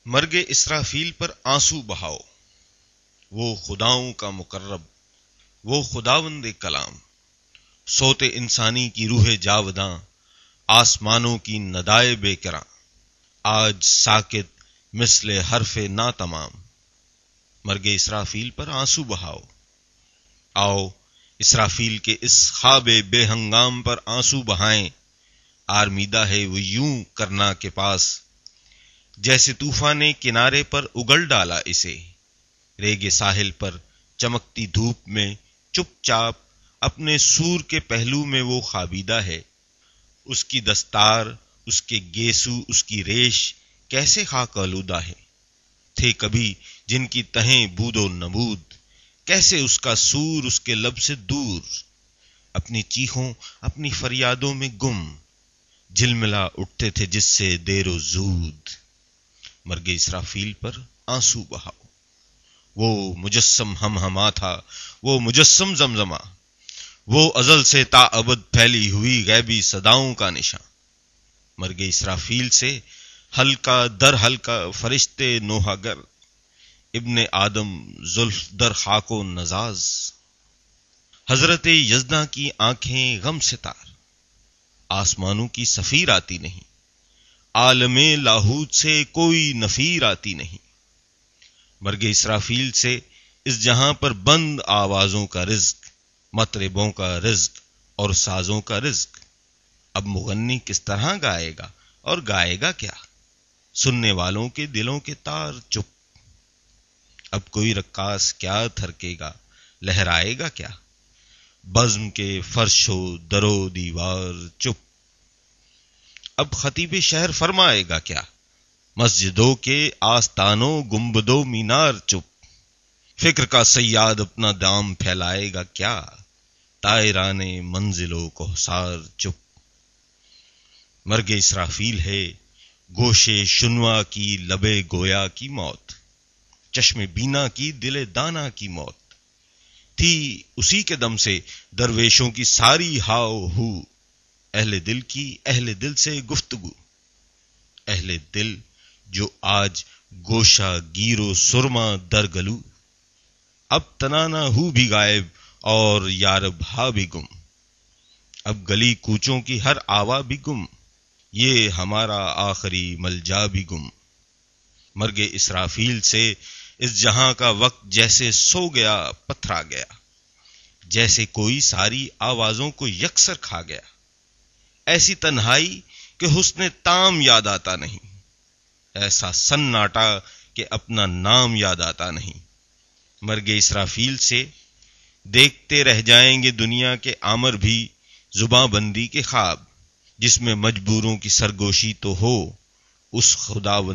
مرگ اسرافیل پر آنسو بہاؤ، وہ خداؤں کا مقرب، وہ خداوند کلام، صوت انسانی کی روح جاوداں، آسمانوں کی ندائے بے کراں، آج ساکت مثل حرف نا تمام۔ مرگ اسرافیل پر آنسو بہاؤ، آؤ اسرافیل کے اس خواب بے ہنگام پر آنسو بہائیں۔ آرمیدہ ہے وہ یوں کرنا کے پاس، جیسے طوفان نے کنارے پر اگل ڈالا اسے۔ ریگ ساحل پر چمکتی دھوپ میں چپ چاپ اپنے سور کے پہلو میں وہ خوابیدہ ہے۔ اس کی دستار، اس کے گیسو، اس کی ریش کیسے خاک آلودہ ہے۔ تھے کبھی جن کی تہیں بود و نبود، کیسے اس کا سور اس کے لب سے دور۔ اپنی چیخوں اپنی فریادوں میں گم، جھلملا اٹھتے تھے جس سے دیر و زود۔ مرگ اسرافیل پر آنسو بہاؤ، وہ مجسم ہم ہما تھا، وہ مجسم زمزمہ، وہ ازل سے تا ابد پھیلی ہوئی غیبی صداؤں کا نشاں۔ مرگ اسرافیل سے ہلکا در ہلکا فرشتے نوحہ گر، ابن آدم زلف در خاک و نزاز۔ حضرت یزداں کی آنکھیں غم ستار، آسمانوں کی صفیر آتی نہیں، عالم لاہوت سے کوئی نفیر آتی نہیں۔ مرگ اسرافیل سے اس جہاں پر بند آوازوں کا رزق، مطربوں کا رزق اور سازوں کا رزق۔ اب مغنی کس طرح گائے گا اور گائے گا کیا؟ سننے والوں کے دلوں کے تار چپ۔ اب کوئی رقاص کیا تھرکے گا، لہرائے گا کیا؟ بزم کے فرش و در و دیوار چپ۔ اب خطیب شہر فرمائے گا کیا؟ مسجدوں کے آستانوں گنبدوں مینار چپ۔ فکر کا صیاد اپنا دام پھیلائے گا کیا؟ طائران منزل و کوثار چپ۔ مرگ اسرافیل ہے گوشے شنوا کی لب گویا کی موت، چشم بینا کی دل دانا کی موت۔ تھی اسی کے دم سے درویشوں کی ساری ہاؤ ہو، اہل دل کی اہل دل سے گفتگو۔ اہل دل جو آج گوشہ گیر و سرما در گلو، اب تنانا ہو بھی غائب اور یارب ہا بھی گم۔ اب گلی کوچوں کی ہر آوا بھی گم، یہ ہمارا آخری ملجا بھی گم۔ مرگ اسرافیل سے اس جہاں کا وقت جیسے سو گیا پتھرا گیا، جیسے کوئی ساری آوازوں کو یکسر کھا گیا۔ ایسی تنہائی کہ حسن تام یاد آتا نہیں، ایسا سناٹا کہ اپنا نام یاد آتا نہیں۔ مرگ اسرافیل سے دیکھتے رہ جائیں گے دنیا کے آمر بھی زباں بندی کے خواب، جس میں مجبوروں کی سرگوشی تو ہو اس خداوند